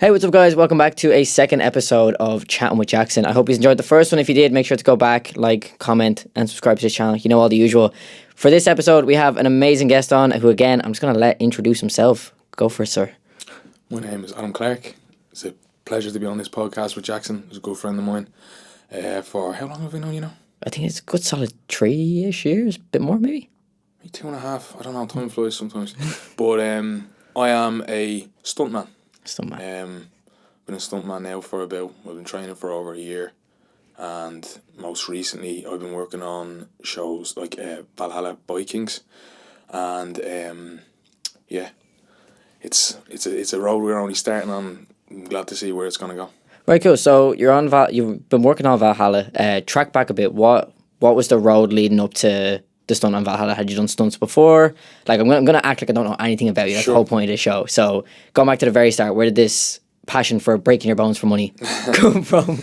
Hey, what's up, guys? Welcome back to a second episode of Chattin with Jackson. I hope you enjoyed the first one. If you did, make sure to go back, like, comment, and subscribe to this channel. You know, all the usual. For this episode, we have an amazing guest on who, again, I'm just going to let introduce himself. Go for it, sir. My name is Adam Clarke. It's a pleasure to be on this podcast with Jackson. He's a good friend of mine. For how long have we known you now? I think it's a good solid 3-ish years, a bit more maybe. Maybe 2.5. I don't know. Time flies sometimes. But I am a stuntman. Stuntman. Been a stuntman now for I've been training for over a year, and most recently I've been working on shows like Valhalla Vikings, and it's a road we're only starting on. I'm glad to see where it's gonna go. Right, cool. So you've been working on Valhalla. Track back a bit. What was the road leading up to the stunt on Valhalla? Had you done stunts before? Like, I'm gonna act like I don't know anything about you. That's Sure. the whole point of the show. So going back to the very start, where did this passion for breaking your bones for money come from?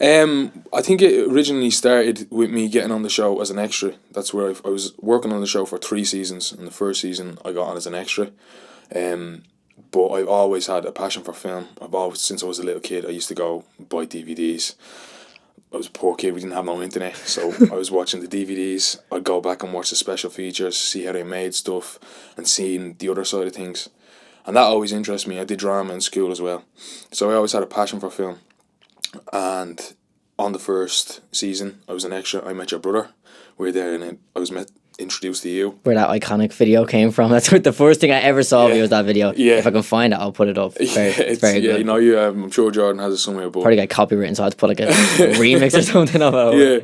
I think it originally started with me getting on the show as an extra. That's where I was working on the show for 3 seasons, and the first season I got on as an extra. But I've always had a passion for film. Since I was a little kid, I used to go buy DVDs. I was a poor kid, we didn't have no internet, so I was watching the DVDs. I'd go back and watch the special features, see how they made stuff, and seeing the other side of things. And that always interested me. I did drama in school as well. So I always had a passion for film. And on the first season, I was an extra. I met your brother. We were there, and I was introduced to you. Where that iconic video came from. That's what the first thing I ever saw of you was that video. Yeah. If I can find it, I'll put it up. It's very good. You know, I'm sure Jordan has it somewhere. But Probably got copywritten, so I had to put like a remix or something of it. Yeah.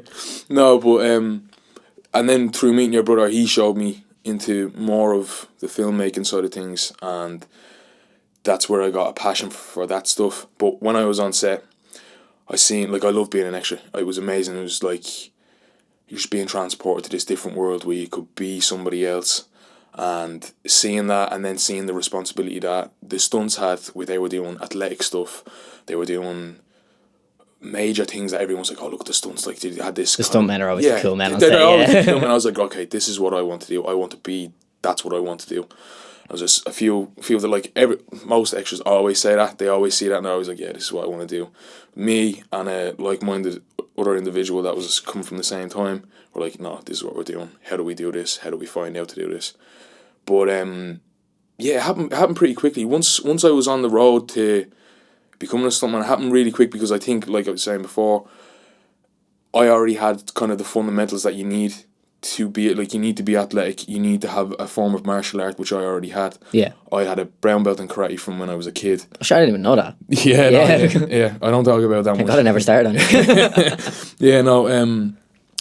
No, but and then through meeting your brother, he showed me into more of the filmmaking side of things, and that's where I got a passion for that stuff. But when I was on set, I love being an extra. It was amazing. It was like you're just being transported to this different world where you could be somebody else, and seeing that, and then seeing the responsibility that the stunts had, where they were doing athletic stuff, they were doing major things that everyone's like, oh, look at the stunts, like they had this. The stuntmen are always the cool men on they're set, always yeah. the cool men. I was like, okay, this is what I want to do. I want to be. That's what I want to do. I was just a few that like most extras always say that. They always see that, and they're always like, yeah, this is what I want to do. Me and a like-minded other individual that was coming from the same time were like, no, this is what we're doing. How do we do this? How do we find out to do this? But it happened pretty quickly. Once I was on the road to becoming a stuntman, it happened really quick because I think, like I was saying before, I already had kind of the fundamentals that you need to be, like, you need to be athletic, you need to have a form of martial art, which I already had. Yeah. I had a brown belt in karate from when I was a kid. I didn't even know that. Yeah, I don't talk about that much. Thank God I never started on it.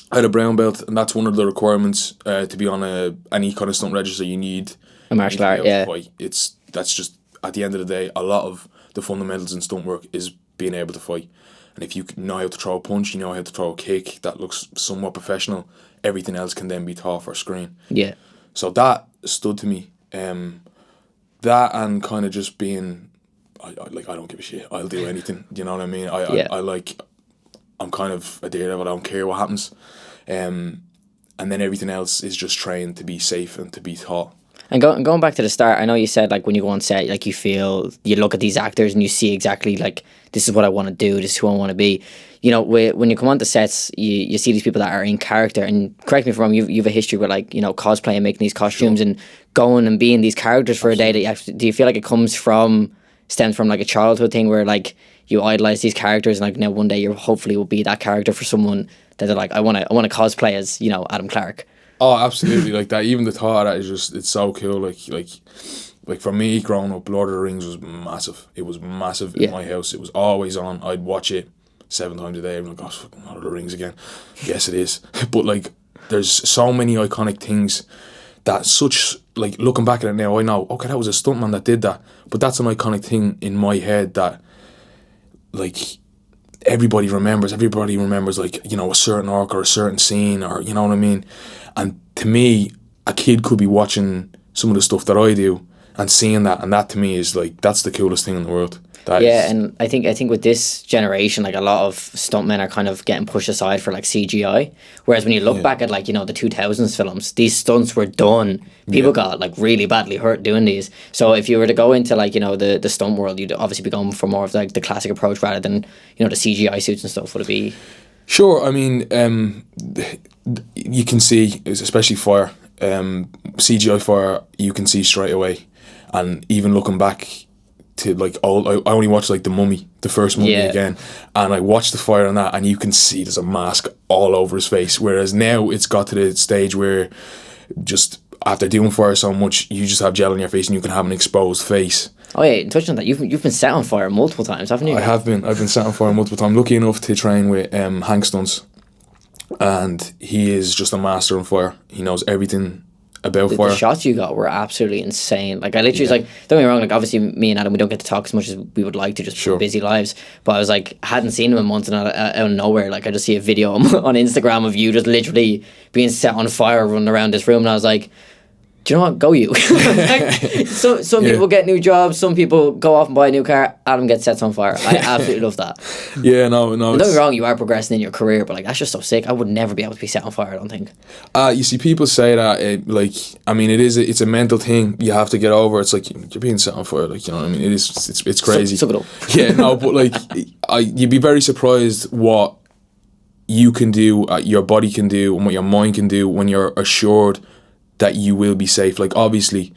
I had a brown belt, and that's one of the requirements to be on any kind of stunt register. You need A martial art, yeah. fight. That's just, at the end of the day, a lot of the fundamentals in stunt work is being able to fight. And if you know how to throw a punch, you know how to throw a kick that looks somewhat professional, everything else can then be taught for screen. Yeah. So that stood to me. That and kind of just being, I don't give a shit. I'll do anything. You know what I mean? I'm kind of a daredevil. I don't care what happens. And then everything else is just trained to be safe and to be taught. And going back to the start, I know you said, like, when you go on set, like, you look at these actors and you see exactly, like, this is what I want to do, this is who I want to be. You know, when you come onto sets, you see these people that are in character, and correct me if I'm wrong, you've a history with, like, you know, cosplay and making these costumes and going and being these characters for a day. Do you feel like it stems from like a childhood thing where, like, you idolize these characters, and like now one day you hopefully will be that character for someone that they're like, I want to cosplay as, you know, Adam Clarke? Oh, absolutely. Like that, even the thought of that is just, it's so cool. Like for me, growing up, Lord of the Rings was massive. It was massive in my house. It was always on. I'd watch it 7 times a day. I'm like, oh, fucking Lord of the Rings again. Yes, it is. But like, there's so many iconic things that like, looking back at it now, I know, okay, that was a stuntman that did that. But that's an iconic thing in my head that, like, everybody remembers, like, you know, a certain arc or a certain scene, or, you know what I mean? And to me, a kid could be watching some of the stuff that I do and seeing that, and that to me is like, that's the coolest thing in the world. And I think with this generation, like a lot of stuntmen are kind of getting pushed aside for like CGI. Whereas when you look back at like, you know, the 2000s films, these stunts were done. People got like really badly hurt doing these. So if you were to go into like, you know, the stunt world, you'd obviously be going for more of like the classic approach rather than, you know, the CGI suits and stuff. Would it be? Sure. I mean, you can see, especially fire, CGI fire, you can see straight away. And even looking back to like old, I only watched like The Mummy, the first Mummy again, and I watched the fire on that, and you can see there's a mask all over his face. Whereas now it's got to the stage where just after doing fire so much, you just have gel on your face and you can have an exposed face. Oh yeah, and touching on that, you've been set on fire multiple times, haven't you? I have been. I've been set on fire multiple times. I'm lucky enough to train with Hank Stunts, and he is just a master on fire. He knows everything about fire. The shots you got were absolutely insane. Like I literally was like, don't get me wrong, like obviously me and Adam, we don't get to talk as much as we would like to, just busy lives. But I was like, hadn't seen him in months, and out of nowhere, like I just see a video on Instagram of you just literally being set on fire running around this room, and I was like, do you know what? Go you. Like, some people get new jobs, some people go off and buy a new car. Adam gets set on fire. I absolutely love that. Yeah, no. Don't get me wrong, you are progressing in your career, but like that's just so sick. I would never be able to be set on fire, I don't think. You see, people say that like, I mean, it's a mental thing. You have to get over. It's like you're being set on fire. Like, you know what I mean? It's crazy. Suck it up. Yeah, no, but like, you'd be very surprised what you can do, your body can do, and what your mind can do when you're assured that you will be safe. Like obviously,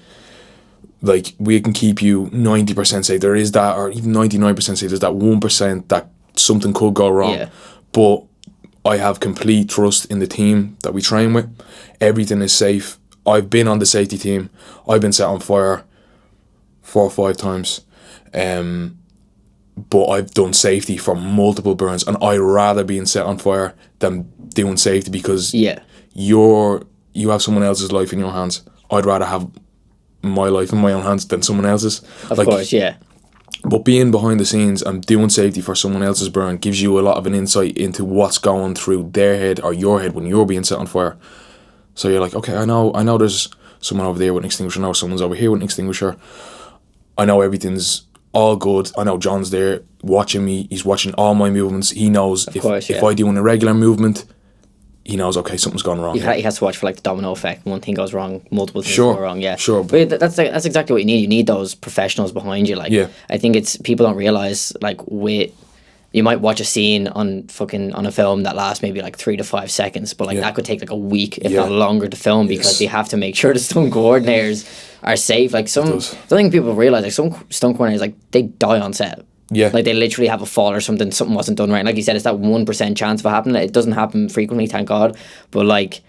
like we can keep you 90% safe. There is that, or even 99% safe. There's that 1% that something could go wrong. Yeah. But I have complete trust in the team that we train with. Everything is safe. I've been on the safety team. I've been set on fire 4 or 5 times. But I've done safety for multiple burns, and I'd rather being set on fire than doing safety, because you have someone else's life in your hands. I'd rather have my life in my own hands than someone else's. Of course, yeah. But being behind the scenes and doing safety for someone else's burn gives you a lot of an insight into what's going through their head or your head when you're being set on fire. So you're like, okay, I know there's someone over there with an extinguisher. I know someone's over here with an extinguisher. I know everything's all good. I know John's there watching me. He's watching all my movements. He knows if I do an irregular movement, he knows, okay, something's gone wrong. He has to watch for like the domino effect. One thing goes wrong, multiple things go wrong. Yeah, sure. But that's exactly what you need. You need those professionals behind you. Like, I think it's people don't realize like you might watch a scene on a film that lasts maybe like 3 to 5 seconds, but like that could take like a week, if not longer, to film, because they have to make sure the stunt coordinators are safe. Like I don't think people realize, like some stunt coordinators, like they die on set. Yeah. Like they literally have a fall or something wasn't done right. Like you said, it's that 1% chance of it happening. It doesn't happen frequently, thank God. But like,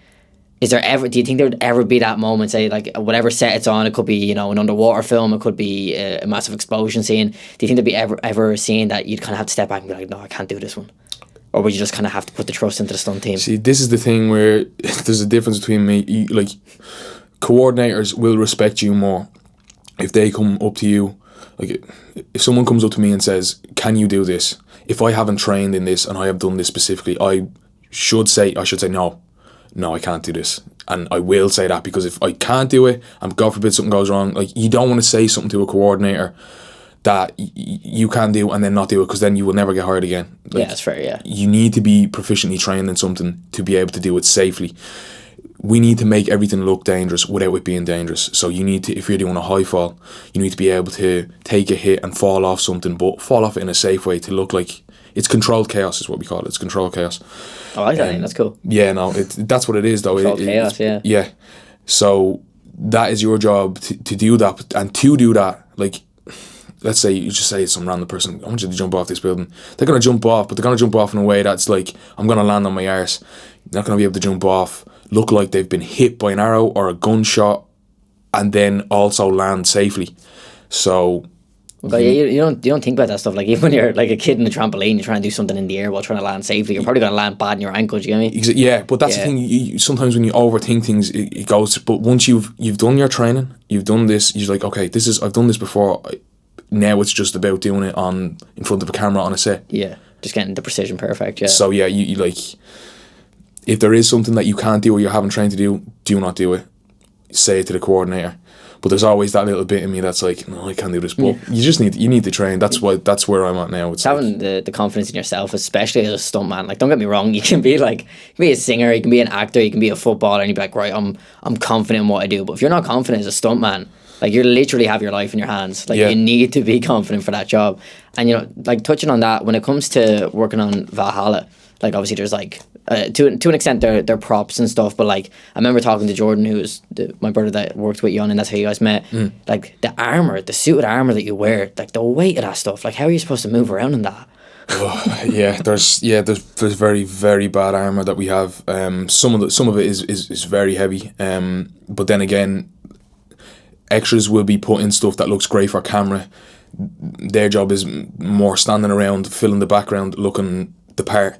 do you think there would ever be that moment, say like whatever set it's on, it could be, you know, an underwater film, it could be a massive explosion scene. Do you think there'd be ever a scene that you'd kind of have to step back and be like, no, I can't do this one? Or would you just kind of have to put the trust into the stunt team? See, this is the thing where there's a difference between me. Like, coordinators will respect you more if they come up to you. Like, if someone comes up to me and says, can you do this? If I haven't trained in this and I have done this specifically, I should say no, I can't do this. And I will say that, because if I can't do it, and God forbid something goes wrong, like, you don't want to say something to a coordinator that you can do and then not do it, because then you will never get hired again. Like, yeah, that's fair, yeah. You need to be proficiently trained in something to be able to do it safely. We need to make everything look dangerous without it being dangerous. So you need to, if you're doing a high fall, you need to be able to take a hit and fall off something, but fall off it in a safe way to look like it's controlled chaos, is what we call it. It's controlled chaos. I like that. That's cool. Yeah, no, that's what it is, though. Controlled chaos, yeah. Yeah. So that is your job to do that, and to do that, like, let's say you just say to some random person, I want you to jump off this building. They're going to jump off, but they're going to jump off in a way that's like, I'm going to land on my arse. You're not going to be able to jump off, look like they've been hit by an arrow or a gunshot, and then also land safely. So you don't think about that stuff. Like, even when you're like a kid in a trampoline, you're trying to do something in the air while trying to land safely, you're probably going to land bad in your ankles. You know what I mean? Yeah, but that's the thing. Sometimes when you overthink things, it goes. But once you've done your training, you've done this, you're like, okay, I've done this before. Now it's just about doing it in front of a camera on a set. Yeah, just getting the precision perfect. Yeah. So yeah, you like, if there is something that you can't do or you haven't trained to do, do not do it. say it to the coordinator. But there's always that little bit in me that's like, no, I can't do this. But you need to train. That's where I'm at now. It's having the confidence in yourself, especially as a stuntman. Like, don't get me wrong, you can be a singer, you can be an actor, you can be a footballer, and you be like, right, I'm confident in what I do. But if you're not confident as a stuntman, like, you literally have your life in your hands. Like, you need to be confident for that job. And, you know, like, touching on that, when it comes to working on Valhalla, like, obviously there's like to an extent they're props and stuff, but like, I remember talking to Jordan, who was my brother that worked with you on, and that's how you guys met. Like, the suited armor that you wear, like, the weight of that stuff, like, how are you supposed to move around in that? There's very, very bad armor that we have. Some of it is very heavy. But then again, extras will be put in stuff that looks great for camera. Their job is more standing around, filling the background, looking the part.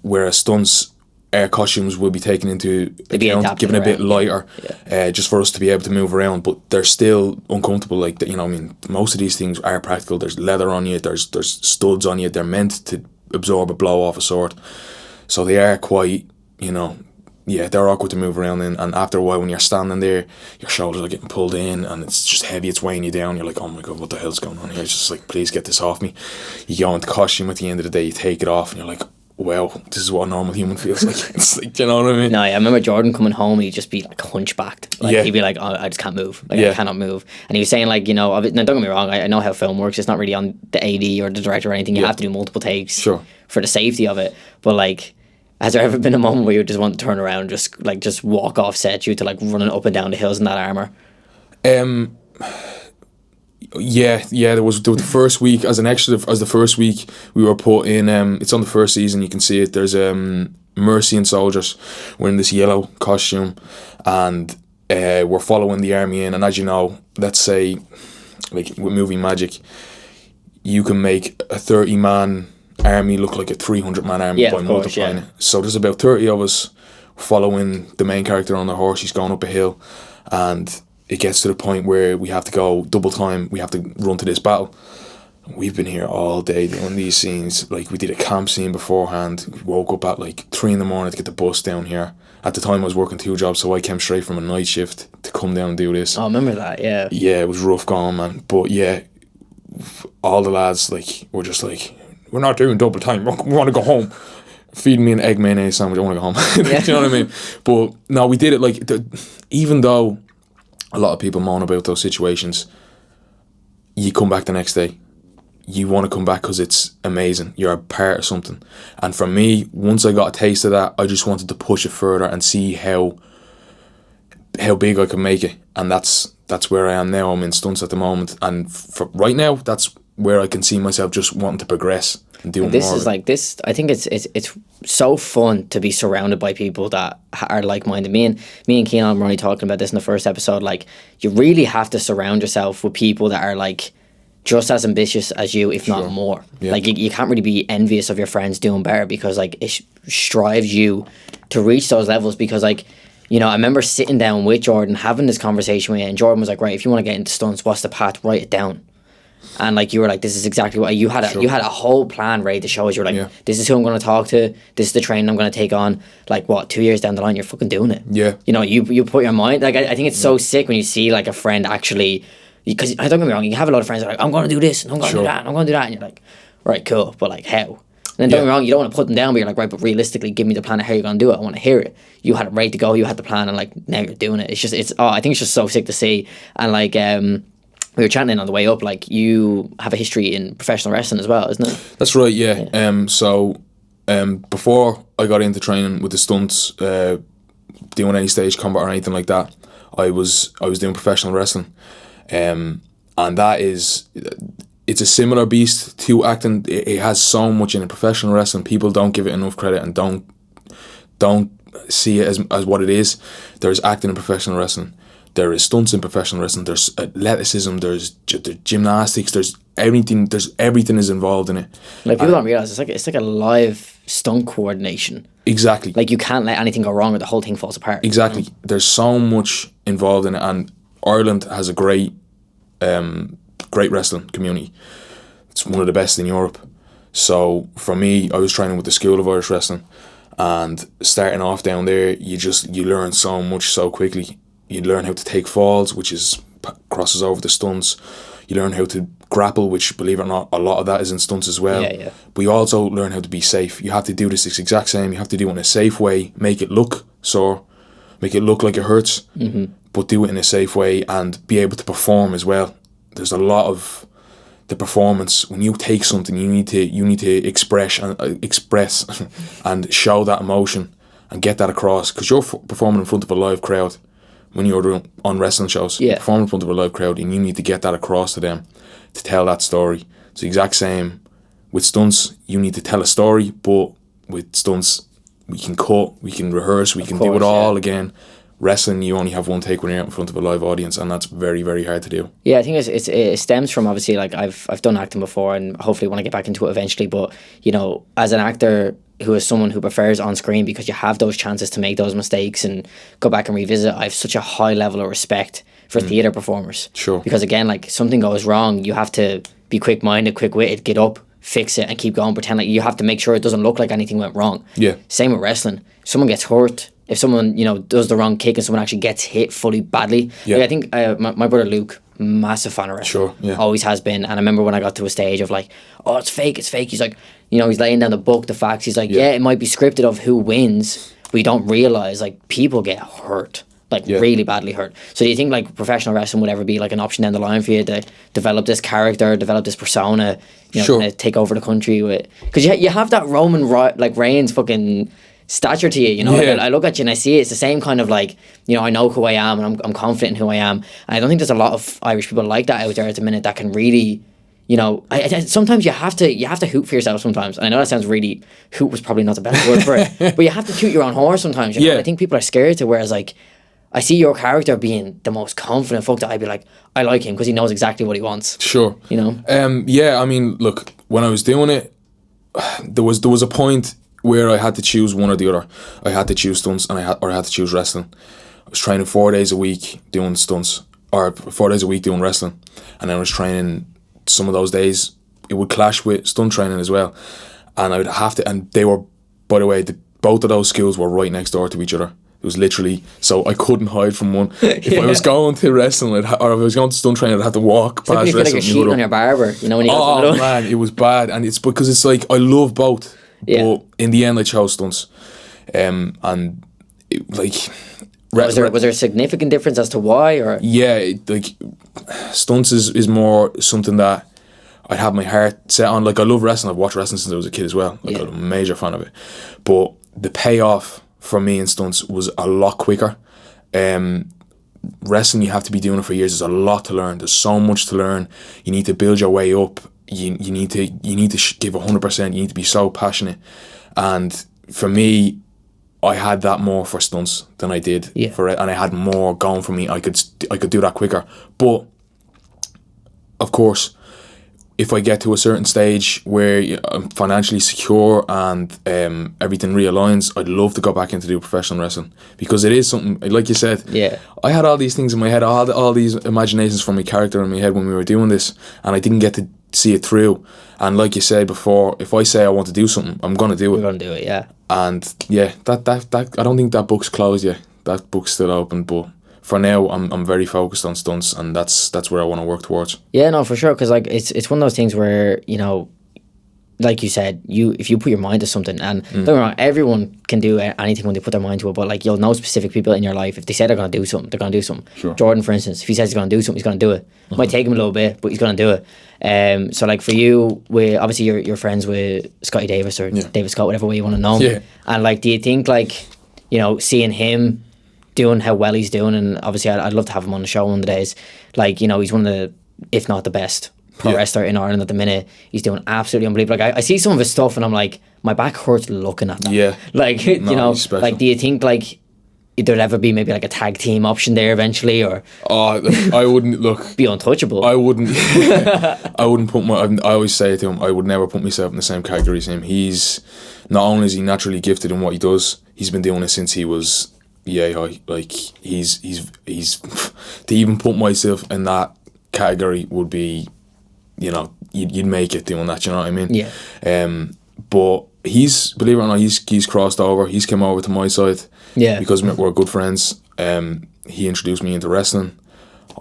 Whereas stunts, air costumes will be taken into account, given a bit lighter, just for us to be able to move around. But they're still uncomfortable. Like, you know, I mean, most of these things are practical. There's leather on you. There's studs on you. They're meant to absorb a blow off a sword. So they are quite, you know, they're awkward to move around in. And after a while, when you're standing there, your shoulders are getting pulled in, and it's just heavy. It's weighing you down. You're like, oh my God, what the hell's going on here? It's just like, please get this off me. You go into costume at the end of the day. You take it off, and you're like, well, this is what a normal human feels like. It's like, you know what I mean? No, I remember Jordan coming home and he'd just be like hunchbacked. Like, he'd be like, oh, I just can't move. Like, I cannot move. And he was saying, like, you know, now don't get me wrong, I know how film works. It's not really on the AD or the director or anything. You have to do multiple takes for the safety of it. But, like, has there ever been a moment where you just want to turn around and just walk off set due to, like, running up and down the hills in that armor? There was the first week as an extra. As the first week we were put in, it's on the first season. You can see it. There's Mercian soldiers wearing this yellow costume, and we're following the army in. And as you know, let's say, like with movie magic, you can make a 30-man army look like a 300-man army by multiplying it. So there's about 30 of us following the main character on the horse. He's going up a hill, and it gets to the point where we have to go double time. We have to run to this battle. We've been here all day doing these scenes. Like, we did a camp scene beforehand. We woke up at like 3 a.m. to get the bus down here. At the time, I was working 2 jobs, so I came straight from a night shift to come down and do this. Oh, I remember that, yeah. Yeah, it was rough going, man. But yeah, all the lads, like, were just like, we're not doing double time. We want to go home. Feed me an egg mayonnaise sandwich. I want to go home. Do you know what I mean? But no, we did it like, even though a lot of people moan about those situations, you come back the next day. You want to come back because it's amazing. You're a part of something. And for me, once I got a taste of that, I just wanted to push it further and see how big I can make it. And that's where I am now. I'm in stunts at the moment. And for right now, that's where I can see myself just wanting to progress and do more. This is like this. I think it's so fun to be surrounded by people that are like-minded. Me and Keanon were only talking about this in the first episode. Like, you really have to surround yourself with people that are like just as ambitious as you, if not more. Yeah. Like, you can't really be envious of your friends doing better, because like it strives you to reach those levels. Because, like, you know, I remember sitting down with Jordan, having this conversation with him, and Jordan was like, right, if you want to get into stunts, what's the path? Write it down. And like, you were like, this is exactly what you had. You had a whole plan ready to show us. You were like, this is who I'm going to talk to. This is the training I'm going to take on. Like, what, 2 years down the line, you're fucking doing it. Yeah. You know, you put your mind. Like, I think it's so sick when you see like a friend actually, because don't get me wrong, you have a lot of friends that are like, I'm going to do this and I'm going to do that and I'm going to do that, and you're like, right, cool, but like, how? And then don't get me wrong, you don't want to put them down, but you're like, right, but realistically, give me the plan of how you're going to do it. I want to hear it. You had it ready to go. You had the plan, and like, now you're doing it. I think it's just so sick to see. And like, we were chatting on the way up, like, you have a history in professional wrestling as well, isn't it? That's right, yeah. So before I got into training with the stunts, doing any stage combat or anything like that, I was doing professional wrestling. And that is, it's a similar beast to acting. It has so much in it. Professional wrestling, people don't give it enough credit and don't see it as what it is. There's acting in professional wrestling. There is stunts in professional wrestling. There's athleticism. There's gymnastics. There's everything. Everything is involved in it. Like, people don't realize it's like a live stunt coordination. Exactly. Like, you can't let anything go wrong or the whole thing falls apart. Exactly. There's so much involved in it, and Ireland has a great wrestling community. It's one of the best in Europe. So for me, I was training with the School of Irish Wrestling, and starting off down there, you learn so much so quickly. You learn how to take falls, which is crosses over the stunts. You learn how to grapple, which, believe it or not, a lot of that is in stunts as well. Yeah. But you also learn how to be safe. You have to do this exact same. You have to do it in a safe way, make it look sore, make it look like it hurts, but do it in a safe way and be able to perform as well. There's a lot of the performance. When you take something, you need to express and show that emotion and get that across, because you're performing in front of a live crowd. When you're doing on wrestling shows, you're performing in front of a live crowd, and you need to get that across to them to tell that story. It's the exact same with stunts. You need to tell a story, but with stunts, we can cut, we can rehearse, we can do it all again. Wrestling, you only have one take when you're out in front of a live audience, and that's very, very hard to do. Yeah, I think it stems from, obviously, like I've done acting before, and hopefully want to get back into it eventually. But you know, as an actor who is someone who prefers on screen, because you have those chances to make those mistakes and go back and revisit, I have such a high level of respect for theatre performers. Sure. Because again, like, something goes wrong, you have to be quick-minded, quick-witted, get up, fix it, and keep going. Pretend like you have to make sure it doesn't look like anything went wrong. Yeah. Same with wrestling. If someone gets hurt, if someone, you know, does the wrong kick and someone actually gets hit fully badly. Yeah. Like, I think my brother Luke, massive fan of wrestling. Sure, yeah. Always has been. And I remember when I got to a stage of like, oh, it's fake. He's like, you know, he's laying down the book, the facts. He's like, yeah, it might be scripted of who wins, but you don't realise, like, people get hurt. Like, really badly hurt. So do you think, like, professional wrestling would ever be, like, an option down the line for you to develop this character, develop this persona, you know, kind of take over the country with... Because you have that Roman, like, Reigns fucking stature to you, you know? Yeah. I look at you and I see it's the same kind of, like, you know, I know who I am, and I'm confident in who I am. And I don't think there's a lot of Irish people like that out there at the minute that can really... You know, sometimes you have to hoot for yourself sometimes. And I know that sounds really... Hoot was probably not the best word for it. But you have to toot your own horse sometimes, you know? I think people are scared to, whereas, like... I see your character being the most confident folk that I'd be like, I like him because he knows exactly what he wants. Sure. You know? Yeah, I mean, look, when I was doing it, there was a point where I had to choose one or the other. I had to choose stunts or I had to choose wrestling. I was training 4 days a week doing stunts, or 4 days a week doing wrestling. And then I was training some of those days, it would clash with stunt training as well. And I would have to, and they were, by the way, both of those schools were right next door to each other. It was literally, so I couldn't hide from one. If I was going to wrestling, or if I was going to stunt training, I'd have to walk past wrestling. You feel like you're cheating on your barber, you know, when you go to the man, it was bad. And it's because it's like, I love both. Yeah. But in the end, I chose stunts. And it, like... Was there a significant difference as to why? Or yeah, like, stunts is more something that I'd have my heart set on. Like, I love wrestling. I've watched wrestling since I was a kid as well. Like, I'm a major fan of it. But the payoff for me in stunts was a lot quicker. Wrestling, you have to be doing it for years. There's a lot to learn. There's so much to learn. You need to build your way up. You need to give 100%. You need to be so passionate. And for me, I had that more for stunts than I did for it, and I had more going for me. I could do that quicker. But of course, if I get to a certain stage where I'm financially secure and everything realigns, I'd love to go back into do professional wrestling, because it is something, like you said. Yeah, I had all these things in my head, all these imaginations for my character in my head when we were doing this, and I didn't get to see it through. And like you said before, if I say I want to do something, I'm gonna do it. You're gonna do it, yeah. And yeah, that I don't think that book's closed yet. That book's still open, but for now, I'm very focused on stunts, and that's where I want to work towards. Yeah, no, for sure, because like it's one of those things where, you know, like you said, if you put your mind to something, and don't get me wrong, everyone can do anything when they put their mind to it, but like, you'll know specific people in your life, if they say they're going to do something, they're going to do something. Sure. Jordan, for instance, if he says he's going to do something, he's going to do it. It might take him a little bit, but he's going to do it. So like for you, obviously you're friends with Scotty Davis, or David Scott, whatever way you want to know him. Yeah. And like, do you think, like, you know, seeing him doing how well he's doing, and obviously I'd love to have him on the show one of the days, like, you know, he's one of the, if not the best pro wrestler in Ireland at the minute. He's doing absolutely unbelievable. Like, I see some of his stuff and I'm like, my back hurts looking at that. Yeah. Like, you know, like, do you think like there'd ever be maybe like a tag team option there eventually, or? Oh, I wouldn't look. Be untouchable. I wouldn't. I wouldn't put I always say to him, I would never put myself in the same category as him. He's, not only is he naturally gifted in what he does, he's been doing it since he was high. Like, he's to even put myself in that category would be, you know, you'd make it doing that, you know what I mean? Yeah. But he's, believe it or not, he's crossed over. He's come over to my side. Yeah. Because we're good friends. he introduced me into wrestling.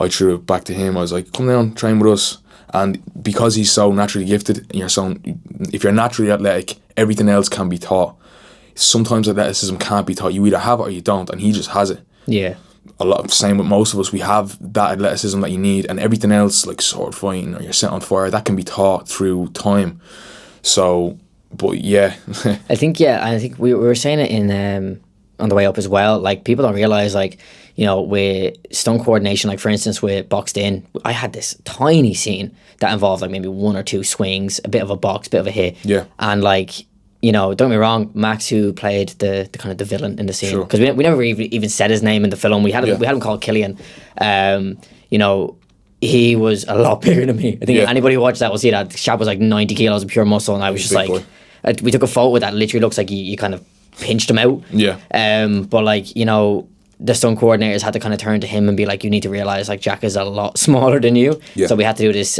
I threw it back to him. I was like, come down, train with us. And because he's so naturally gifted, if you're naturally athletic, everything else can be taught. Sometimes athleticism can't be taught. You either have it or you don't, and he just has it. Yeah. Same with most of us. We have that athleticism that you need, and everything else, like sword fighting or you're set on fire, that can be taught through time. So, but yeah. I think we were saying it in on the way up as well. Like, people don't realize, like, you know, with stunt coordination, like for instance with Boxed In, I had this tiny scene that involved like maybe 1 or 2 swings, a bit of a box, bit of a hit. Yeah. And like, you know, don't get me wrong, Max, who played the kind of the villain in the scene, because we never even said his name in the film. We had him called Killian. You know, he was a lot bigger than me. I think anybody who watched that will see that. Shab was like 90 kilos of pure muscle, and I was just like, we took a photo with that. Literally looks like you kind of pinched him out. Yeah. But like, you know, the stunt coordinators had to kind of turn to him and be like, you need to realize like Jack is a lot smaller than you. Yeah. So we had to do this,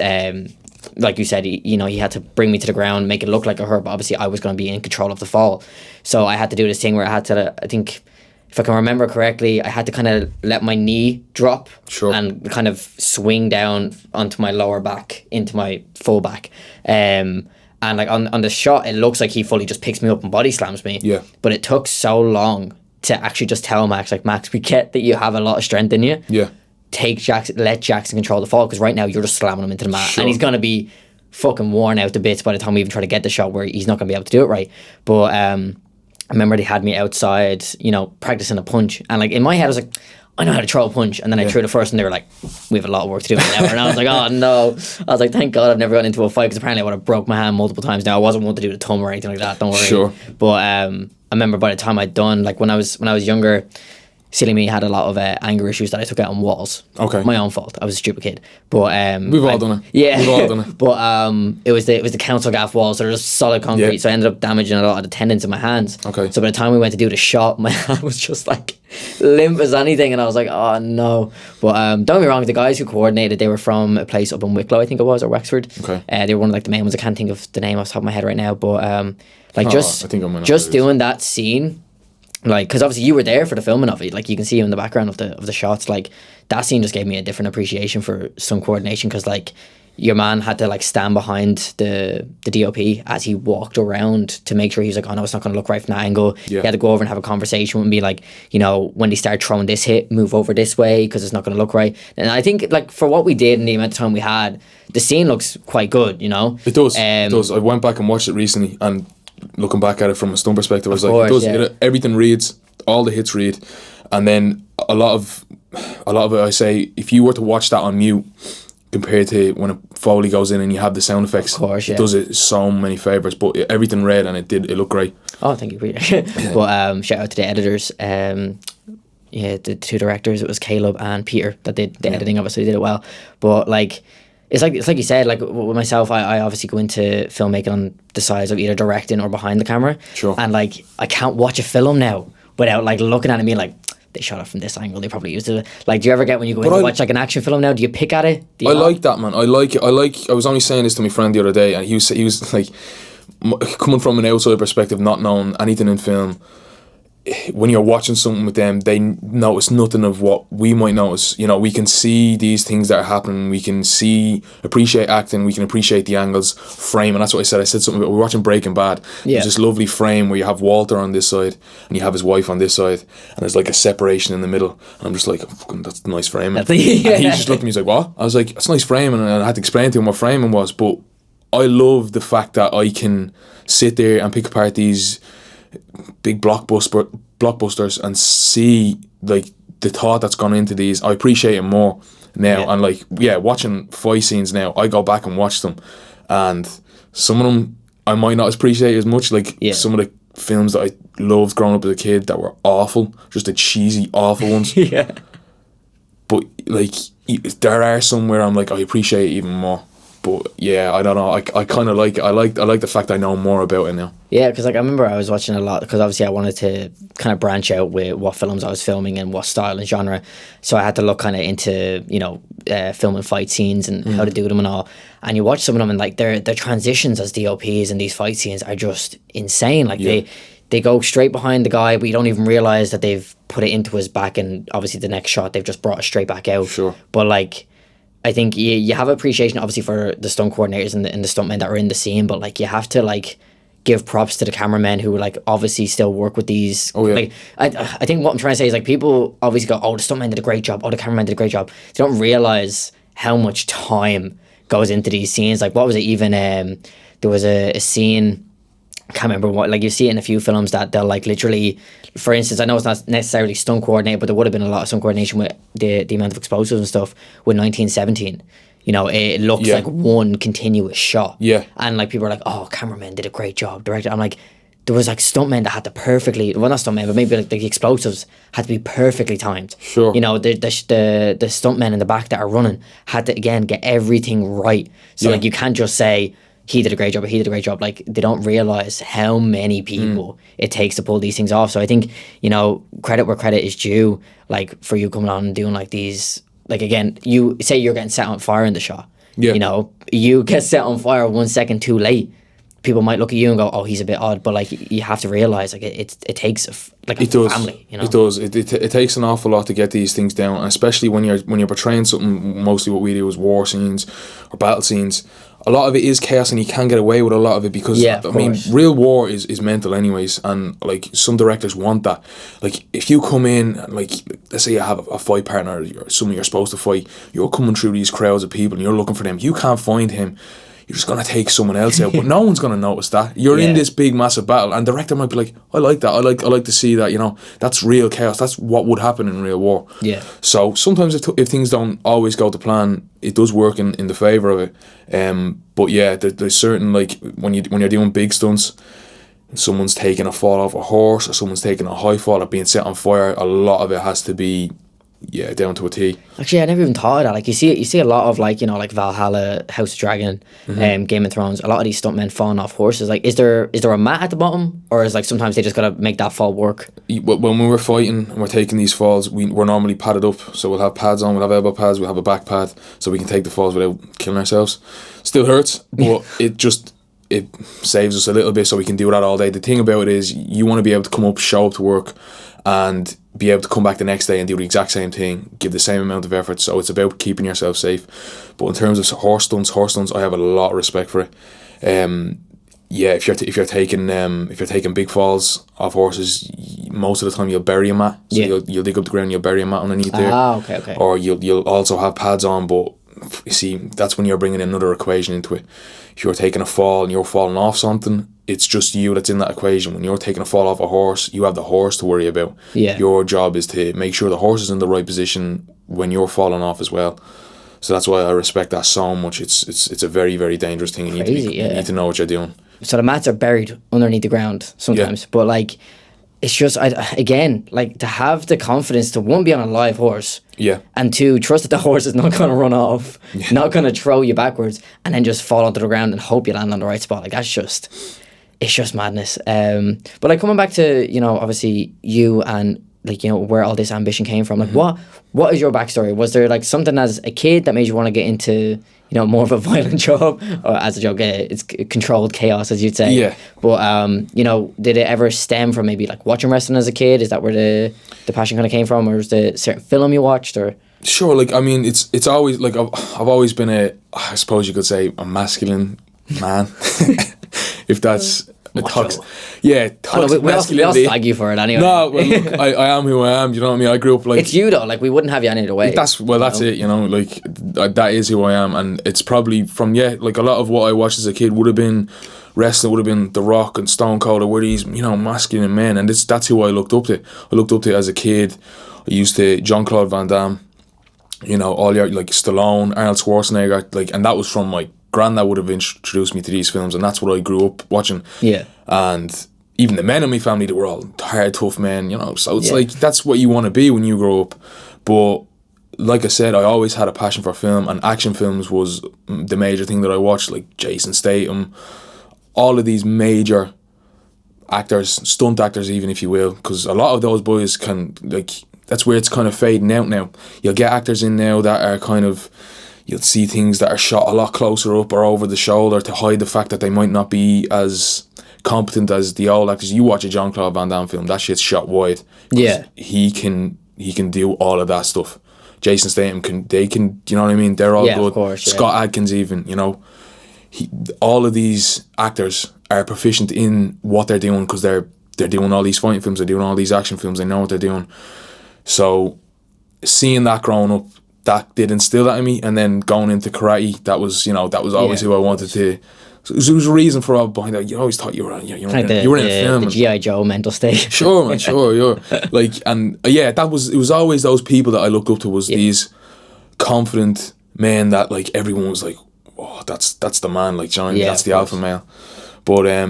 like you said, he had to bring me to the ground, make it look like a hurt, but obviously I was going to be in control of the fall. So I had to do this thing where I had to, I think, if I can remember correctly, I had to kind of let my knee drop and kind of swing down onto my lower back into my full back. And like on the shot, it looks like he fully just picks me up and body slams me. Yeah. But it took so long to actually just tell Max, like, Max, we get that you have a lot of strength in you. Yeah. Let Jackson control the fall, because right now you're just slamming him into the mat. And he's going to be fucking worn out to bits by the time we even try to get the shot where he's not going to be able to do it right. But I remember they had me outside, you know, practicing a punch. And like in my head, I was like, I know how to throw a punch. And then I threw the first and they were like, we have a lot of work to do now. And I was like, oh no. I was like, thank God I've never gotten into a fight, because apparently I would have broke my hand multiple times. Now I wasn't one to do the thumb or anything like that, don't worry. Sure. But I remember by the time I'd done, like when I was younger, silly me had a lot of anger issues that I took out on walls. Okay. My own fault. I was a stupid kid. But we've all done it. Yeah. We've all done it. But it was the council gaff walls, so they're just solid concrete. Yeah. So I ended up damaging a lot of the tendons in my hands. Okay. So by the time we went to do the shot, my hand was just like limp as anything, and I was like, oh no. But don't get me wrong, the guys who coordinated, they were from a place up in Wicklow, I think it was, or Wexford. Okay. They were one of like the main ones. I can't think of the name off the top of my head right now, but like I think I might know just who it is. doing that scene. Like, because obviously you were there for the filming of it, like you can see in the background of the shots, like that scene just gave me a different appreciation for some coordination, because like your man had to like stand behind the DOP as he walked around to make sure he was like, oh no, it's not going to look right from that angle. Yeah. He had to go over and have a conversation with me, like, you know, when they start throwing this hit, move over this way because it's not going to look right. And I think like for what we did and the amount of time we had, the scene looks quite good, you know. It does. It does. I went back and watched it recently, and looking back at it from a stunt perspective, I was like, it does. Everything reads, all the hits read, and then a lot of it, I say, if you were to watch that on mute compared to when a Foley goes in and you have the sound effects, it does it so many favours. But everything read, and it looked great. Oh, thank you. But shout out to the editors. The 2 directors, it was Caleb and Peter that did the editing of it, so they did it well. But like, it's like you said, like with myself, I obviously go into filmmaking on the sides of either directing or behind the camera. Sure. And like, I can't watch a film now without like looking at it and being like, they shot it from this angle, they probably used it. Like, do you ever get when you go in to watch like an action film now, do you pick at it? I like that, man. I like it. I was only saying this to my friend the other day, and he was like, coming from an outside perspective, not knowing anything in film, when you're watching something with them, they notice nothing of what we might notice. You know, we can see these things that are happening. We can appreciate acting. We can appreciate the angles, frame, and that's what I said. I said something about, we're watching Breaking Bad. Yeah. There's this lovely frame where you have Walter on this side and you have his wife on this side, and there's like a separation in the middle. And I'm just like, oh, that's a nice framing. And he just looked at me, he's like, what? I was like, it's a nice framing, and I had to explain to him what framing was. But I love the fact that I can sit there and pick apart these big blockbusters and see like the thought that's gone into these. I appreciate it more now, and like watching fight scenes now, I go back and watch them, and some of them I might not appreciate as much, like some of the films that I loved growing up as a kid that were awful, just the cheesy awful ones. But like there are some where I'm like, I appreciate it even more. But yeah, I don't know. I kind of like it. I like the fact I know more about it now. Yeah, because like I remember I was watching a lot, because obviously I wanted to kind of branch out with what films I was filming and what style and genre. So I had to look kind of into, you know, filming fight scenes and how to do them and all. And you watch some of them and like their transitions as DOPs in these fight scenes are just insane. Like they they go straight behind the guy, but you don't even realize that they've put it into his back, and obviously the next shot they've just brought it straight back out. Sure. But like, I think you have appreciation obviously for the stunt coordinators and the stuntmen that are in the scene, but like you have to like give props to the cameramen who like obviously still work with these. Oh, yeah. Like I think what I'm trying to say is like people obviously go, oh, the stuntman did a great job, oh, the cameraman did a great job. They don't realize how much time goes into these scenes. Like what was it even? There was a scene, I can't remember what, like you see it in a few films that they'll like literally, for instance, I know it's not necessarily stunt coordinated, but there would have been a lot of stunt coordination with the amount of explosives and stuff with 1917. You know, it looks like one continuous shot. Yeah. And like people are like, oh, cameraman did a great job, director. I'm like, there was like stuntmen that had to perfectly, well not stuntmen, but maybe like the explosives had to be perfectly timed. Sure. You know, the stuntmen in the back that are running had to again get everything right. So like you can't just say he did a great job or he did a great job. Like they don't realize how many people it takes to pull these things off. So I think, you know, credit where credit is due, like for you coming on and doing like these, like again, you say you're getting set on fire in the shot. Yeah. You know, you get set on fire 1 second too late. People might look at you and go, "Oh, he's a bit odd," but like you have to realize, like it takes a family. You know, it does. It takes an awful lot to get these things down, and especially when you're portraying something. Mostly, what we do is war scenes or battle scenes. A lot of it is chaos, and you can get away with a lot of it because I mean, real war is mental, anyways, and like some directors want that. Like if you come in, and like let's say you have a fight partner, or someone you're supposed to fight, you're coming through these crowds of people, and you're looking for them. You can't find him. You're just going to take someone else out, but no one's going to notice that. You're in this big, massive battle, and the director might be like, I like that. I like to see that, you know, that's real chaos. That's what would happen in real war. Yeah. So sometimes if things don't always go to plan, it does work in the favour of it. But yeah, there's certain, like, when you're doing big stunts, someone's taking a fall off a horse, or someone's taking a high fall or being set on fire, a lot of it has to be down to a T. Actually, I never even thought of that. Like you see a lot of like, you know, like Valhalla, House of Dragon, Game of Thrones. A lot of these stuntmen falling off horses. Like, is there a mat at the bottom, or is like sometimes they just gotta make that fall work? When we were fighting and we're taking these falls, we're normally padded up. So we'll have pads on, we'll have elbow pads, we'll have a back pad, so we can take the falls without killing ourselves. Still hurts, but it saves us a little bit, so we can do that all day. The thing about it is, you want to be able to come up, show up to work, and be able to come back the next day and do the exact same thing, give the same amount of effort. So it's about keeping yourself safe. But in terms of horse stunts, I have a lot of respect for it. If you're taking big falls off horses, most of the time you'll bury a mat. So you'll dig up the ground, you'll bury a mat underneath there. Okay. Or you'll also have pads on, but you see, that's when you're bringing another equation into it. If you're taking a fall and you're falling off something, it's just you that's in that equation. When you're taking a fall off a horse, you have the horse to worry about. Yeah. Your job is to make sure the horse is in the right position when you're falling off as well. So that's why I respect that so much. It's a very, very dangerous thing. You need to know what you're doing. So the mats are buried underneath the ground sometimes, but like, it's just again, like, to have the confidence to, one, be on a live horse, and two, trust that the horse is not going to run off, not going to throw you backwards, and then just fall onto the ground and hope you land on the right spot. Like, it's just madness. But like, coming back to, you know, obviously you and like, you know, where all this ambition came from. Like, what is your backstory? Was there like something as a kid that made you want to get into, you know, more of a violent job, or as a joke, it's controlled chaos, as you'd say. Yeah. But you know, did it ever stem from maybe like watching wrestling as a kid? Is that where the passion kind of came from, or was the certain film you watched, or? Sure. Like, I mean, it's always like I've always been I suppose you could say, a masculine man, if that's. Toxic masculinity. We all slag you for it anyway. No, well, look, I am who I am. You know what I mean? I grew up like, it's you though. Like, we wouldn't have you any other way. That's it. You know, like that is who I am, and it's probably from like a lot of what I watched as a kid would have been wrestling, would have been The Rock and Stone Cold, or were these, you know, masculine men, and that's who I looked up to. I looked up to as a kid. I used to Jean-Claude Van Damme, you know, all your like Stallone, Arnold Schwarzenegger, like, and that was from my granddad would have introduced me to these films, and that's what I grew up watching. Yeah. And even the men in my family, they were all hard, tough men, you know, so it's like, that's what you want to be when you grow up. But like I said, I always had a passion for film, and action films was the major thing that I watched, like Jason Statham, all of these major actors, stunt actors even, if you will, because a lot of those boys can, like, that's where it's kind of fading out now. You'll get actors in now that are kind of, you'll see things that are shot a lot closer up or over the shoulder to hide the fact that they might not be as competent as the old actors. You watch a Jean-Claude Van Damme film, that shit's shot wide. Yeah. He can do all of that stuff. Jason Statham can, you know what I mean? They're all good. Of course, Scott Adkins even, you know. All of these actors are proficient in what they're doing because they're doing all these fighting films, they're doing all these action films, they know what they're doing. So seeing that growing up, that did instill that in me, and then going into karate, that was always who I wanted to. So there was a reason for all behind that. You always thought you were in a film. The G.I. Joe mental state. Sure, man, sure, yeah. It was always those people that I looked up to, was these confident men that like everyone was like, oh, that's the man, like Johnny, that's the alpha male. But I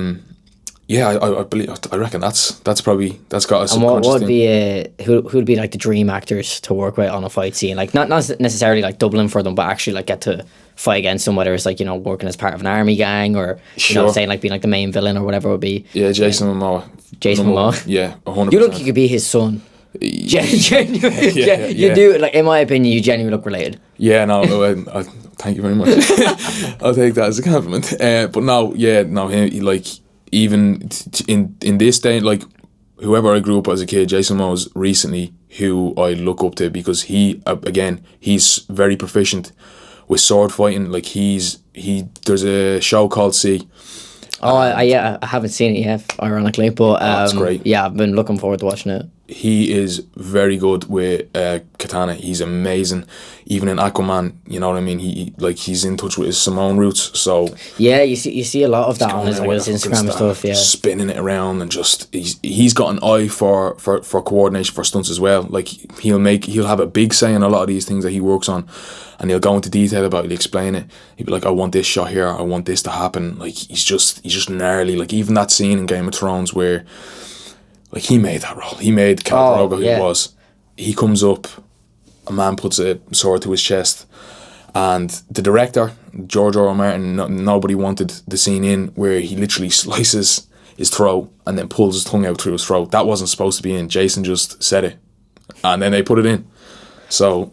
reckon that's got a subconscious And what would thing. be who would be like the dream actors to work with on a fight scene? Like not necessarily like doubling for them, but actually like get to fight against them, whether it's like, you know, working as part of an army gang or you know, saying like being like the main villain or whatever it would be. Yeah, Jason Momoa. Jason Momoa. Yeah, 100%. You look like you could be his son. You do, like, in my opinion, you genuinely look related. Yeah, no, thank you very much. I'll take that as a compliment. But no, he, like, even in this day, like, whoever I grew up as a kid, Jason Momoa's recently who I look up to, because he, again, he's very proficient with sword fighting. Like, there's a show called C. I haven't seen it yet, ironically, but that's great. Yeah, I've been looking forward to watching it. He is very good with katana. He's amazing. Even in Aquaman, you know what I mean. He's in touch with his Samoan roots. So yeah, you see a lot of that on his Instagram and stuff. Yeah, spinning it around, and just he's got an eye for coordination for stunts as well. Like he'll have a big say in a lot of these things that he works on, and he'll go into detail about it. He'll explain it. He'll be like, I want this shot here. I want this to happen. Like he's just gnarly. Like even that scene in Game of Thrones where. Like, he made that role. He made Khal Drogo who he was. He comes up, a man puts a sword to his chest, and the director, George R. R. Martin, nobody wanted the scene in where he literally slices his throat and then pulls his tongue out through his throat. That wasn't supposed to be in. Jason just said it, and then they put it in. So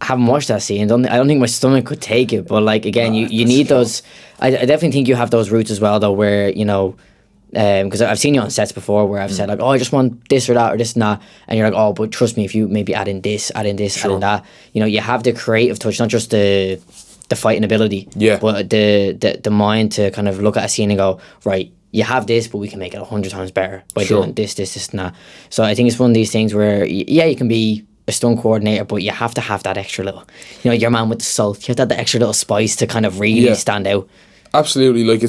I haven't watched that scene. I don't think my stomach could take it. But like again, you need those. I definitely think you have those roots as well, though, where you know. Because I've seen you on sets before where I've said like, oh, I just want this or that or this and that, and you're like, oh, but trust me, if you maybe add in this, add in that, you know, you have the creative touch, not just the fighting ability, but the mind to kind of look at a scene and go, right, you have this, but we can make it 100 times better by doing this and that. So I think it's one of these things where you can be a stunt coordinator, but you have to have that extra little, you know, your man with the salt, you have to have that extra little spice to kind of really stand out. Absolutely, like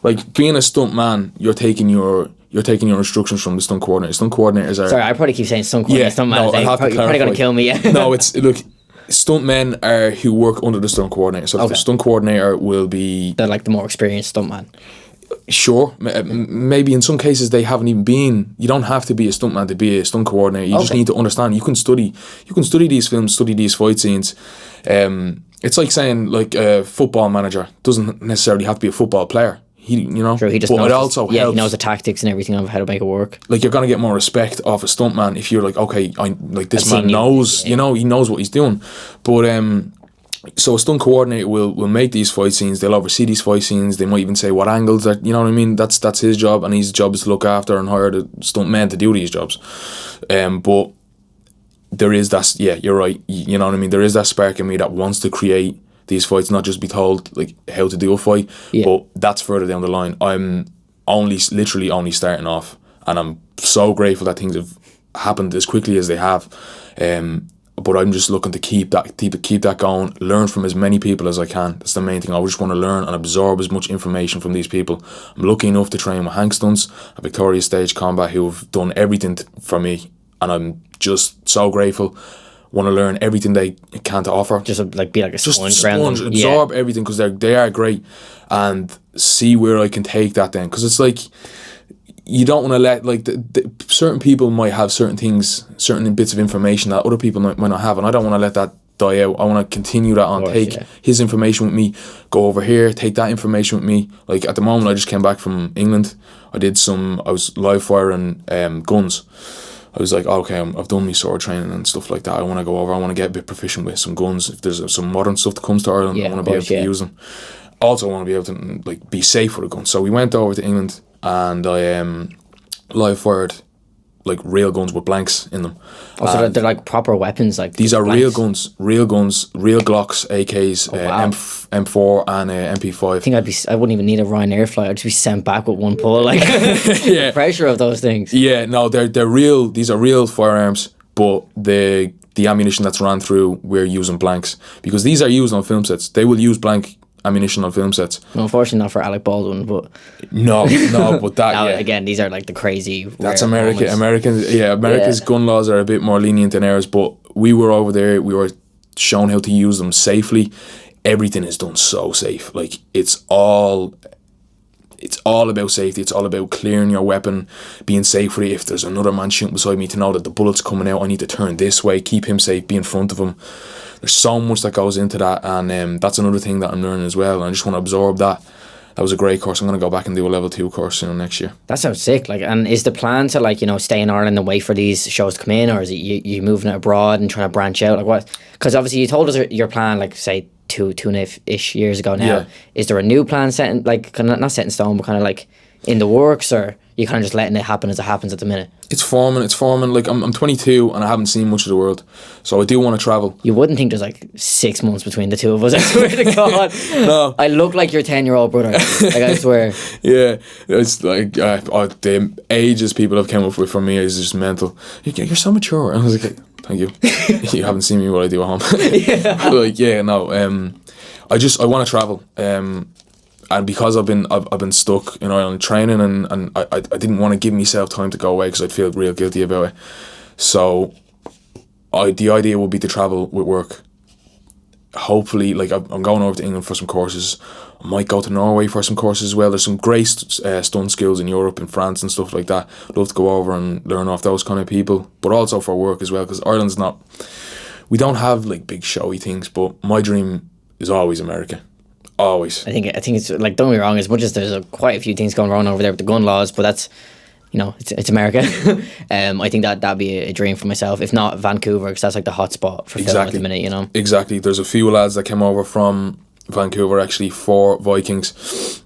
like being a stunt man, you're taking your instructions from the stunt coordinator. Stunt coordinators are. Sorry, I probably keep saying stunt coordinator. Stunt man. You're probably gonna kill me. No, stunt men are who work under the stunt coordinator. So the stunt coordinator will be. They're like the more experienced stunt man. Sure, maybe in some cases they haven't even been. You don't have to be a stuntman to be a stunt coordinator. You just need to understand. You can study these films, study these fight scenes. It's like saying like a football manager doesn't necessarily have to be a football player. He knows. He knows the tactics and everything of how to make it work. Like you're gonna get more respect off a stuntman if you're like, okay, this man knows, he knows what he's doing. But so a stunt coordinator will make these fight scenes. They'll oversee these fight scenes. They might even say what angles are. You know what I mean? That's his job, and his job is to look after and hire the stunt men to do these jobs. But there is that. Yeah, you're right. You know what I mean? There is that spark in me that wants to create these fights, not just be told like how to do a fight, but that's further down the line. I'm literally only starting off, and I'm so grateful that things have happened as quickly as they have. But I'm just looking to keep that going, learn from as many people as I can. That's the main thing. I just want to learn and absorb as much information from these people. I'm lucky enough to train with Hank Stunts at Victoria Stage Combat, who have done everything for me, and I'm just so grateful. Want to learn everything they can to offer. Just be like a sponge, absorb everything, because they are great, and see where I can take that then. Because it's like, you don't want to let, like, certain people might have certain things, certain bits of information that other people might not have, and I don't want to let that die out. I want to continue that on, his information with me, go over here, take that information with me. Like at the moment I just came back from England. I was live firing guns. I was like, okay, I've done my sword training and stuff like that. I want to go over. I want to get a bit proficient with some guns. If there's some modern stuff that comes to Ireland, I want to be able to use them. Also, I want to be able to like be safe with a gun. So we went over to England, and I live fired like real guns with blanks in them. Oh, so they're like proper weapons, like These are blanks. real Glocks, AKs, wow. M4 and MP5. I think I wouldn't even need a Ryanair flight. I'd just be sent back with one pull, like the pressure of those things. Yeah, no, they're real. These are real firearms, but the ammunition that's ran through, we're using blanks because these are used on film sets. They will use blank ammunition on film sets. Well, unfortunately, not for Alec Baldwin, but no, but that now, again, these are like the crazy. That's America. America's gun laws are a bit more lenient than ours, but we were over there. We were shown how to use them safely. Everything is done so safe. Like it's all about safety. It's all about clearing your weapon, being safe for it. If there's another man shooting beside me, to know that the bullet's coming out, I need to turn this way, keep him safe, be in front of him. There's so much that goes into that, and that's another thing that I'm learning as well. And I just want to absorb that. That was a great course. I'm going to go back and do a level 2 course next year. That sounds sick. Like, and is the plan to like stay in Ireland and wait for these shows to come in, or is it you moving it abroad and trying to branch out? Like what? Because obviously you told us your plan, like say two and a half-ish years ago now. Yeah. Is there a new plan set in, like kind of not set in stone, but kind of like in the works, or you kind of just letting it happen as it happens at the minute? It's forming. Like I'm 22 and I haven't seen much of the world, so I do want to travel. You wouldn't think there's like 6 months between the two of us. I swear to God. No, I look like your 10-year-old brother. Like I swear. Yeah, it's like the ages people have come up with for me is just mental. You're so mature. And I was like, thank you. You haven't seen me what I do at home. Yeah. Like I want to travel. And because I've been stuck in Ireland training, and I didn't want to give myself time to go away because I'd feel real guilty about it. So the idea would be to travel with work. Hopefully, like I'm going over to England for some courses. I might go to Norway for some courses as well. There's some great stunt skills in Europe and France and stuff like that. I'd love to go over and learn off those kind of people, but also for work as well, because Ireland's not. We don't have like big showy things, but my dream is always America. Always. I think it's like, don't get me wrong, as much as there's quite a few things going wrong over there with the gun laws, but that's it's America. I think that'd be a dream for myself, if not Vancouver, because that's like the hot spot for film at the minute. Exactly. There's a few lads that came over from Vancouver actually for Vikings,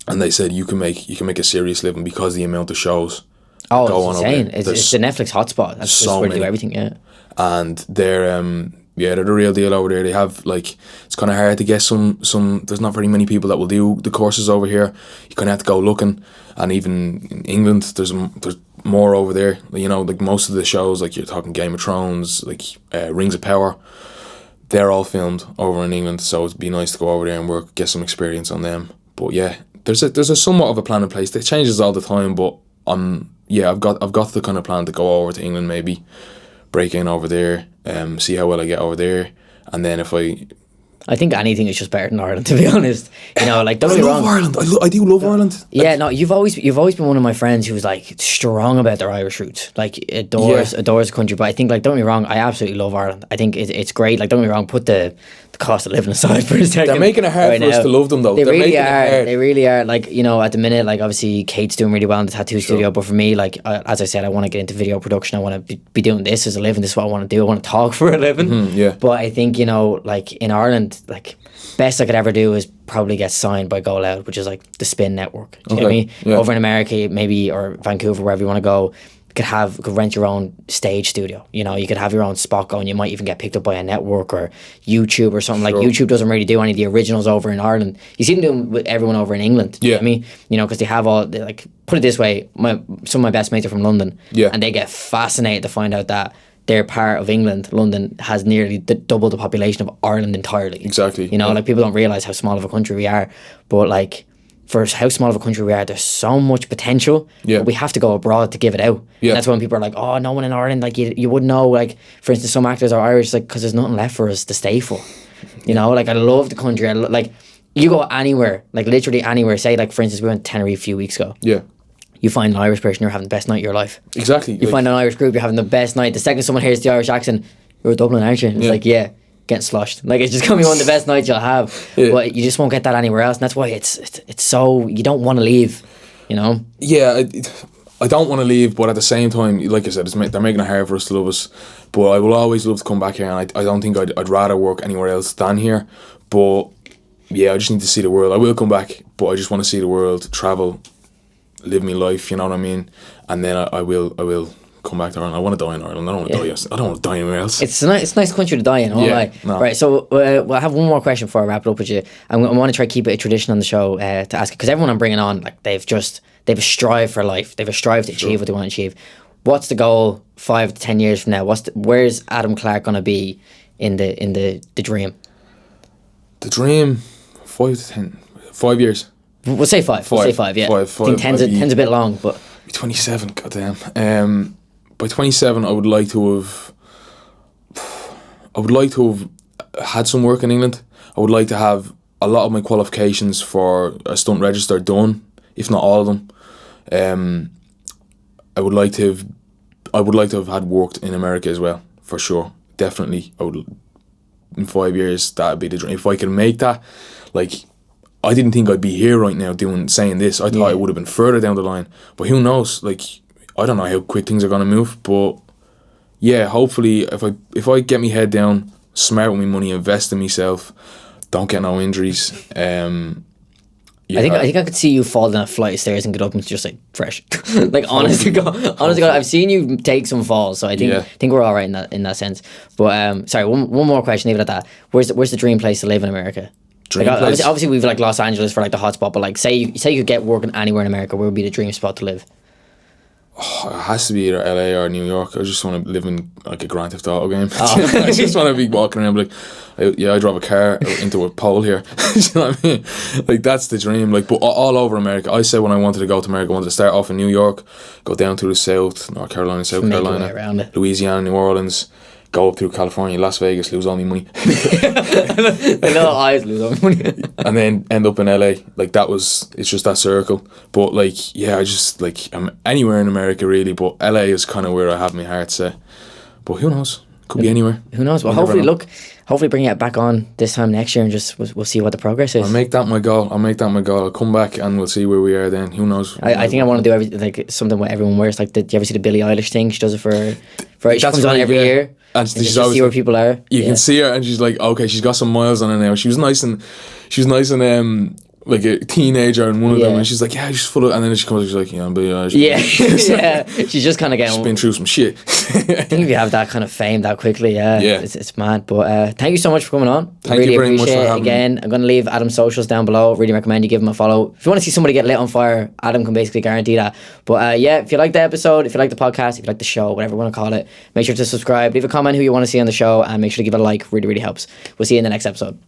and they said you can make a serious living because of the amount of shows. Oh, go it's insane! It's the Netflix hotspot. That's so where they do everything. Yeah, and they're the real deal over there. They have like, it's kind of hard to get some. There's not very many people that will do the courses over here. You kind of have to go looking, and even in England, there's more over there. Like most of the shows, like you're talking Game of Thrones, like Rings of Power, they're all filmed over in England. So it'd be nice to go over there and work, get some experience on them. But yeah, there's a somewhat of a plan in place. It changes all the time, but I've got the kind of plan to go over to England, maybe break in over there, see how well I get over there, and then if I think anything is just better than Ireland, to be honest. Like don't get me wrong. Ireland. I do love Ireland. Yeah, no, you've always been one of my friends who's like strong about their Irish roots, like adores the country. But I think, like, don't get me wrong, I absolutely love Ireland. I think it's great. Like, don't get me wrong, put the cost of living aside for a second. They're making it hard for us to love them, though. They really are. Like, at the minute, like, obviously Kate's doing really well in the tattoo studio, but for me, like, as I said, I want to get into video production. I want to be doing this as a living. This is what I want to do. I want to talk for a living. Yeah. But I think, like in Ireland, like, best I could ever do is probably get signed by Go Loud, which is like the Spin Network. Do you know what I mean? Yeah. Over in America, maybe, or Vancouver, wherever you want to go, you could rent your own stage studio. You could have your own spot going. You might even get picked up by a network or YouTube or something. Sure. Like, YouTube doesn't really do any of the originals over in Ireland. You see them doing with everyone over in England. Yeah. You know what I mean? Because they have like, put it this way, some of my best mates are from London. Yeah. And they get fascinated to find out that their part of England, London, has nearly double the population of Ireland entirely. Exactly. Like, people don't realise how small of a country we are. But, like, for how small of a country we are, there's so much potential. Yeah. But we have to go abroad to give it out. Yeah. And that's when people are like, oh, no one in Ireland, like, you wouldn't know. Like, for instance, some actors are Irish, like, because there's nothing left for us to stay for. Like, I love the country. Like, you go anywhere, like, literally anywhere. Say, like, for instance, we went to Tenerife a few weeks ago. Yeah. You find an Irish person, you're having the best night of your life. Exactly. You find an Irish group, you're having the best night. The second someone hears the Irish accent, you're a Dublin, aren't you? It's like, yeah, getting sloshed. Like, it's just going to be one of the best nights you'll have. Yeah. But you just won't get that anywhere else. And that's why it's so, you don't want to leave, Yeah, I don't want to leave, but at the same time, like I said, they're making it hard for us to love us. But I will always love to come back here, and I don't think I'd rather work anywhere else than here. But yeah, I just need to see the world. I will come back, but I just want to see the world, travel, live my life, you know what I mean? And then I will come back to Ireland. I want to die in Ireland. I don't want to die. I don't want to die anywhere else. It's a nice country to die in. No. Right. So well, I have one more question before I wrap it up with you. I want to try to keep it a tradition on the show to ask, because everyone I'm bringing on, like they've a strive for life. They've a strive to achieve what they want to achieve. What's the goal 5 to 10 years from now? Where's Adam Clarke gonna be in the dream? The dream, 5 to 10, 5 years. We'll say 5. We'll say 5. Yeah. 5. I think 10's a bit long, but 27. Goddamn. By 27, I would like to have had some work in England. I would like to have a lot of my qualifications for a stunt register done, if not all of them. I would like to have had worked in America as well, for sure. Definitely, I would. In 5 years, that'd be the dream. If I can make that, like, I didn't think I'd be here right now saying this. I thought it would have been further down the line. But who knows? Like, I don't know how quick things are gonna move. But yeah, hopefully, if I get my head down, smart with my money, invest in myself, don't get no injuries. Yeah. I think I could see you fall down a flight of stairs and get up and just like fresh. Like honest to God, I've seen you take some falls, so I think we're all right in that sense. But sorry, one more question, leave it at that. Where's the dream place to live in America? Dream place? Obviously we've like Los Angeles for like the hotspot, but like say you could get working anywhere in America, where would be the dream spot to live? Oh, it has to be either LA or New York. I just want to live in like a Grand Theft Auto game. I just want to be walking around like, I drive a car into a pole here. You know what I mean? Like, that's the dream. Like, but all over America. I said when I wanted to go to America, I wanted to start off in New York, go down to the south, North Carolina, South Carolina, Louisiana, New Orleans, go up through California, Las Vegas, lose all my money. I know I lose all my money. And then end up in LA. Like, it's just that circle. But like, yeah, I just like, I'm anywhere in America really, but LA is kind of where I have my heart set. But who knows? Could be anywhere. Who knows? Well, hopefully bring it back on this time next year, and just we'll see what the progress is. I'll make that my goal. I'll come back and we'll see where we are then. Who knows? I think I want to do like something what everyone wears. Like, do you ever see the Billie Eilish thing? She does it for she comes on every year. And she's always see where people are. You can see her, and she's like, okay, she's got some miles on her now. She was nice and like a teenager in one of them, and she's like, yeah, she's full of, and then she comes, she's like, yeah, I'm Billie Eilish. Yeah, she's just kind of getting. She's been through some shit. I think if you have that kind of fame that quickly, it's mad. But thank you so much for coming on. Thank you very much for having me. Again, I'm going to leave Adam's socials down below. Really recommend you give him a follow. If you want to see somebody get lit on fire, Adam can basically guarantee that. But if you like the episode, if you like the podcast, if you like the show, whatever you want to call it, make sure to subscribe, leave a comment who you want to see on the show, and make sure to give it a like. Really, really helps. We'll see you in the next episode.